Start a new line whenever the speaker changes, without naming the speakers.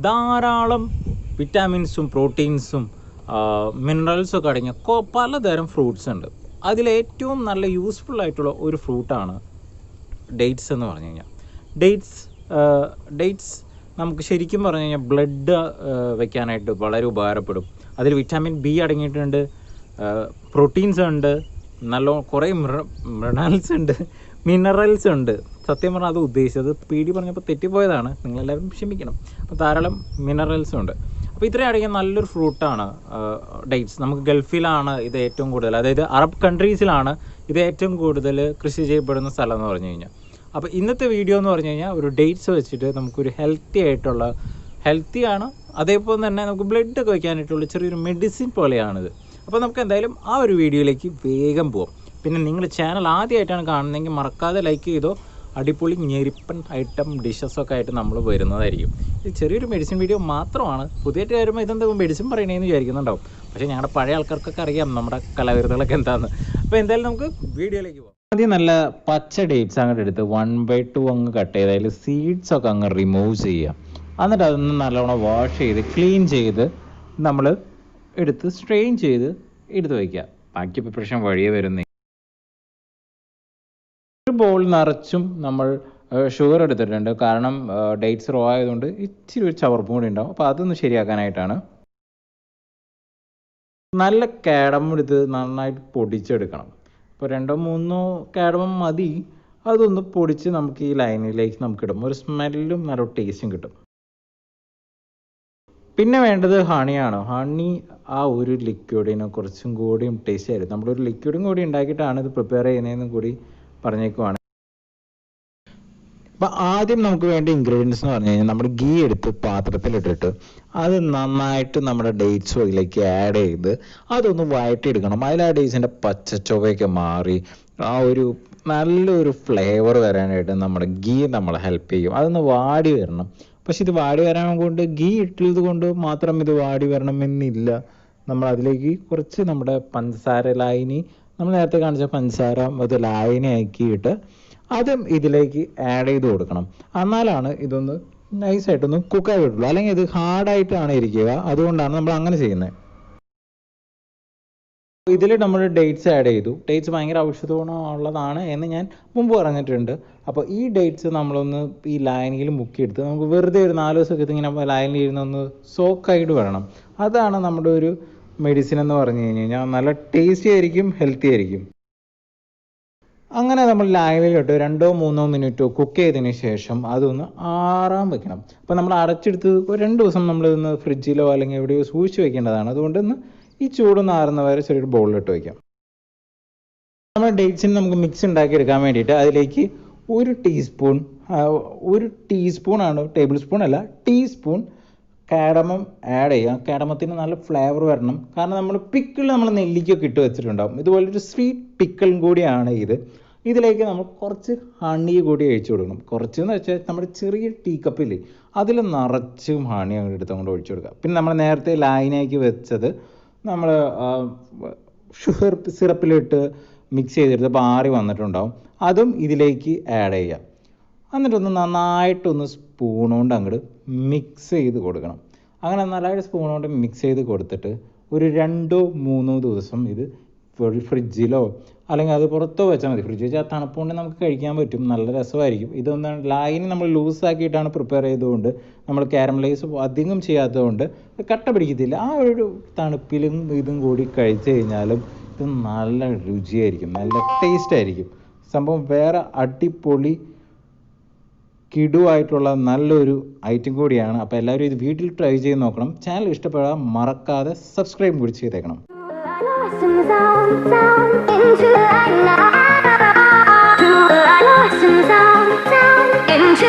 ധാരാളം വിറ്റാമിൻസും പ്രോട്ടീൻസും മിനറൽസും ഒക്കെ അടങ്ങിയ പലതരം ഫ്രൂട്ട്സ് ഉണ്ട്. അതിലേറ്റവും നല്ല യൂസ്ഫുൾ ആയിട്ടുള്ള ഒരു ഫ്രൂട്ടാണ് ഡേറ്റ്സ് എന്ന് പറഞ്ഞു കഴിഞ്ഞാൽ. ഡേറ്റ്സ് നമുക്ക് ശരിക്കും പറഞ്ഞു കഴിഞ്ഞാൽ ബ്ലഡ് വയ്ക്കാനായിട്ട് വളരെ ഉപകാരപ്പെടും. അതിൽ വിറ്റാമിൻ ബി അടങ്ങിയിട്ടുണ്ട്, പ്രോട്ടീൻസ് ഉണ്ട്, കുറേ മിനറൽസ് ഉണ്ട്. സത്യം പറഞ്ഞാൽ അത് ഉദ്ദേശിച്ചത് പീടി പറഞ്ഞപ്പോൾ തെറ്റിപ്പോയതാണ്, നിങ്ങളെല്ലാവരും ക്ഷമിക്കണം. അപ്പോൾ ധാരാളം മിനറൽസും ഉണ്ട്. അപ്പോൾ ഇത്രയും അടങ്ങിയ നല്ലൊരു ഫ്രൂട്ടാണ് ഡേറ്റ്സ്. നമുക്ക് ഗൾഫിലാണ് ഇത് ഏറ്റവും കൂടുതൽ, അതായത് അറബ് കൺട്രീസിലാണ് ഇത് ഏറ്റവും കൂടുതൽ കൃഷി ചെയ്യപ്പെടുന്ന സ്ഥലം എന്ന് പറഞ്ഞു കഴിഞ്ഞാൽ. അപ്പോൾ ഇന്നത്തെ വീഡിയോ എന്ന് പറഞ്ഞു കഴിഞ്ഞാൽ ഒരു ഡേറ്റ്സ് വെച്ചിട്ട് നമുക്കൊരു ഹെൽത്തിയാണ്, അതേപോലെ തന്നെ നമുക്ക് ബ്ലഡൊക്കെ വയ്ക്കാനായിട്ടുള്ള ചെറിയൊരു മെഡിസിൻ പോലെയാണിത്. അപ്പോൾ നമുക്ക് എന്തായാലും ആ ഒരു വീഡിയോയിലേക്ക് വേഗം പോകാം. പിന്നെ നിങ്ങൾ ചാനൽ ആദ്യമായിട്ടാണ് കാണുന്നതെങ്കിൽ മറക്കാതെ ലൈക്ക് ചെയ്തോ. അടിപൊളി ഞെരിപ്പൻ ഐറ്റം ഡിഷസൊക്കെ ആയിട്ട് നമ്മൾ വരുന്നതായിരിക്കും. ഇത് ചെറിയൊരു മെഡിസിൻ വീഡിയോ മാത്രമാണ്. പുതിയതായിട്ട് വരുമ്പോൾ ഇതെന്താ മെഡിസിൻ പറയണേന്ന് വിചാരിക്കുന്നുണ്ടാവും. പക്ഷേ ഞങ്ങളുടെ പഴയ ആൾക്കാർക്കൊക്കെ അറിയാം നമ്മുടെ കലാവിരുദ്ധകളൊക്കെ എന്താണെന്ന്. അപ്പോൾ എന്തായാലും നമുക്ക് വീഡിയോയിലേക്ക് പോകാം. ആദ്യം നല്ല പച്ച ഡേറ്റ്സ് അങ്ങോട്ട് എടുത്ത് 1/2 അങ്ങ് കട്ട് ചെയ്ത് അതിൽ സീഡ്സൊക്കെ അങ്ങ് റിമൂവ് ചെയ്യുക. എന്നിട്ട് അതൊന്ന് നല്ലോണം വാഷ് ചെയ്ത് ക്ലീൻ ചെയ്ത് നമ്മൾ എടുത്ത് സ്ട്രെയിൻ ചെയ്ത് എടുത്ത് വയ്ക്കുക. ബാക്കി പ്രിപ്പറേഷൻ വഴിയേ വരുന്നേ. ഒരു ബോൾ നിറച്ചും നമ്മൾ ഷുഗർ എടുത്തിട്ടുണ്ട്. കാരണം ഡേറ്റ്സ് റോ ആയതുകൊണ്ട് ഇച്ചിരി ഒരു ചവർപ്പും കൂടി ഉണ്ടാവും. അപ്പോൾ അതൊന്ന് ശരിയാക്കാനായിട്ടാണ്. നല്ല കാഡമം എടുത്ത് നന്നായിട്ട് പൊടിച്ചെടുക്കണം. ഇപ്പോൾ 2-3 കാഡമം മതി. അതൊന്ന് പൊടിച്ച് നമുക്ക് ഈ ലൈനിലേക്ക് നമുക്കിടും. ഒരു സ്മെല്ലും നല്ല ടേസ്റ്റും കിട്ടും. പിന്നെ വേണ്ടത് ഹണിയാണ്. ഹണി ആ ഒരു ലിക്വിഡിനെ കുറച്ചും കൂടിയും ടേസ്റ്റ് ആയിരുന്നു. നമ്മളൊരു ലിക്വിഡും കൂടി ഉണ്ടാക്കിയിട്ടാണ് ഇത് പ്രിപ്പയർ ചെയ്യുന്നതെന്നും കൂടി പറഞ്ഞേക്കുവാണ്. അപ്പം ആദ്യം നമുക്ക് വേണ്ട ഇൻഗ്രീഡിയൻസ് എന്ന് പറഞ്ഞു കഴിഞ്ഞാൽ നമ്മൾ ഗീ എടുത്ത് പാത്രത്തിലിട്ടിട്ട് അത് നന്നായിട്ട് നമ്മുടെ ഡേറ്റ്സും അതിലേക്ക് ആഡ് ചെയ്ത് അതൊന്ന് വഴറ്റിയെടുക്കണം. അതിൽ ആ ഡേറ്റ്സിൻ്റെ പച്ചച്ചൊവയൊക്കെ മാറി ആ ഒരു നല്ലൊരു ഫ്ലേവർ വരാനായിട്ട് നമ്മുടെ ഗീ നമ്മളെ ഹെൽപ്പ് ചെയ്യും. അതൊന്ന് വാടി വരണം. പക്ഷെ ഇത് വാടി വരാൻ കൊണ്ട് ഗീ ഇട്ടത് കൊണ്ട് മാത്രം ഇത് വാടി വരണമെന്നില്ല. നമ്മൾ അതിലേക്ക് കുറച്ച് നമ്മുടെ പഞ്ചസാര ലായനി, നമ്മൾ നേരത്തെ കാണിച്ച പഞ്ചസാര അത് ലായനി ആക്കിയിട്ട് അതും ഇതിലേക്ക് ആഡ് ചെയ്ത് കൊടുക്കണം. എന്നാലാണ് ഇതൊന്ന് നൈസായിട്ടൊന്ന് കുക്കായി വിട്ടുള്ളൂ. അല്ലെങ്കിൽ ഇത് ഹാർഡായിട്ടാണ് ഇരിക്കുക. അതുകൊണ്ടാണ് നമ്മൾ അങ്ങനെ ചെയ്യുന്നത്. ഇതിൽ നമ്മൾ ഡേറ്റ്സ് ആഡ് ചെയ്തു. ഡേറ്റ്സ് ഭയങ്കര ഔഷധ ഗുണമുള്ളതാണ് എന്ന് ഞാൻ മുമ്പ് പറഞ്ഞിട്ടുണ്ട്. അപ്പോൾ ഈ ഡേറ്റ്സ് നമ്മളൊന്ന് ഈ ലായനിയിൽ മുക്കിയെടുത്ത് നമുക്ക് വെറുതെ ഒരു 4 ദിവസമൊക്കെ ഇങ്ങനെ ലായനിയിൽ ഇരുന്നൊന്ന് സോക്കായിട്ട് വരണം. അതാണ് നമ്മുടെ ഒരു മെഡിസിൻ എന്ന് പറഞ്ഞു കഴിഞ്ഞാൽ. നല്ല ടേസ്റ്റി ആയിരിക്കും, ഹെൽത്തി ആയിരിക്കും. അങ്ങനെ നമ്മൾ ലായനിലിട്ട് 2-3 മിനിറ്റോ കുക്ക് ചെയ്തതിന് ശേഷം അതൊന്ന് ആറാൻ വെക്കണം. അപ്പോൾ നമ്മൾ അടച്ചെടുത്ത് ഒരു 2 ദിവസം നമ്മളിതൊന്ന് ഫ്രിഡ്ജിലോ അല്ലെങ്കിൽ എവിടെയോ സൂക്ഷിച്ച് വെക്കേണ്ടതാണ്. അതുകൊണ്ടൊന്ന് ഈ ചൂടൊന്ന് ആറുന്ന വരെ ചെറിയൊരു ബൗളിലിട്ട് വയ്ക്കാം. നമ്മൾ ഡേറ്റ്സിന് നമുക്ക് മിക്സ് ഉണ്ടാക്കിയെടുക്കാൻ വേണ്ടിയിട്ട് അതിലേക്ക് 1 ടീസ്പൂൺ ടേബിൾ സ്പൂൺ അല്ല, ടീസ്പൂൺ കാഡമം ആഡ് ചെയ്യുക. കാഡമത്തിന് നല്ല ഫ്ലേവർ വരണം. കാരണം നമ്മൾ പിക്കിൾ നമ്മൾ നെല്ലിക്കൊക്കെ ഇട്ട് വെച്ചിട്ടുണ്ടാകും. ഇതുപോലൊരു സ്വീറ്റ് പിക്കിളും കൂടിയാണ് ഇത്. ഇതിലേക്ക് നമ്മൾ കുറച്ച് ഹണി കൂടി ഒഴിച്ചു കൊടുക്കണം. കുറച്ചെന്ന് വെച്ചാൽ നമ്മുടെ ചെറിയ ടീ കപ്പില്ലേ അതിൽ നിറച്ചും ഹണി അങ്ങോട്ട് എടുത്ത് അങ്ങോട്ട് ഒഴിച്ചു കൊടുക്കുക. പിന്നെ നമ്മൾ നേരത്തെ ലൈനാക്കി വെച്ചത് നമ്മൾ ഷുഗർ സിറപ്പിലിട്ട് മിക്സ് ചെയ്തെടുത്തപ്പോൾ ആറി വന്നിട്ടുണ്ടാവും. അതും ഇതിലേക്ക് ആഡ് ചെയ്യുക. എന്നിട്ടൊന്ന് നന്നായിട്ടൊന്ന് സ്പൂൺ കൊണ്ട് അങ്ങോട്ട് മിക്സ് ചെയ്ത് കൊടുക്കണം. അങ്ങനെ നല്ലതായിട്ട് സ്പൂൺ കൊണ്ട് മിക്സ് ചെയ്ത് കൊടുത്തിട്ട് ഒരു 2-3 ദിവസം ഇത് ഫ്രിഡ്ജിലോ അല്ലെങ്കിൽ അത് പുറത്തോ വെച്ചാൽ മതി. ഫ്രിഡ്ജിൽ വെച്ചാൽ തണുപ്പ് കൊണ്ട് നമുക്ക് കഴിക്കാൻ പറ്റും, നല്ല രസമായിരിക്കും. ഇതൊന്നാണ് ലായനി നമ്മൾ ലൂസാക്കിയിട്ടാണ് പ്രിപ്പയർ ചെയ്തുകൊണ്ട് നമ്മൾ കാരമലൈസ് അധികം ചെയ്യാത്തതുകൊണ്ട് കട്ട പിടിക്കത്തില്ല. ആ ഒരു തണുപ്പിലും ഇതും കൂടി കഴിച്ചു കഴിഞ്ഞാലും ഇത് നല്ല രുചിയായിരിക്കും, നല്ല ടേസ്റ്റ് ആയിരിക്കും. സംഭവം വേറെ അടിപൊളി കിടുവായിട്ടുള്ള നല്ലൊരു ഐറ്റം കൂടിയാണ്. അപ്പോൾ എല്ലാവരും ഇത് വീട്ടിൽ ട്രൈ ചെയ്ത് നോക്കണം. ചാനൽ ഇഷ്ടപ്പെടാൻ മറക്കാതെ സബ്സ്ക്രൈബ് കൂടി ചെയ്തേക്കണം. Into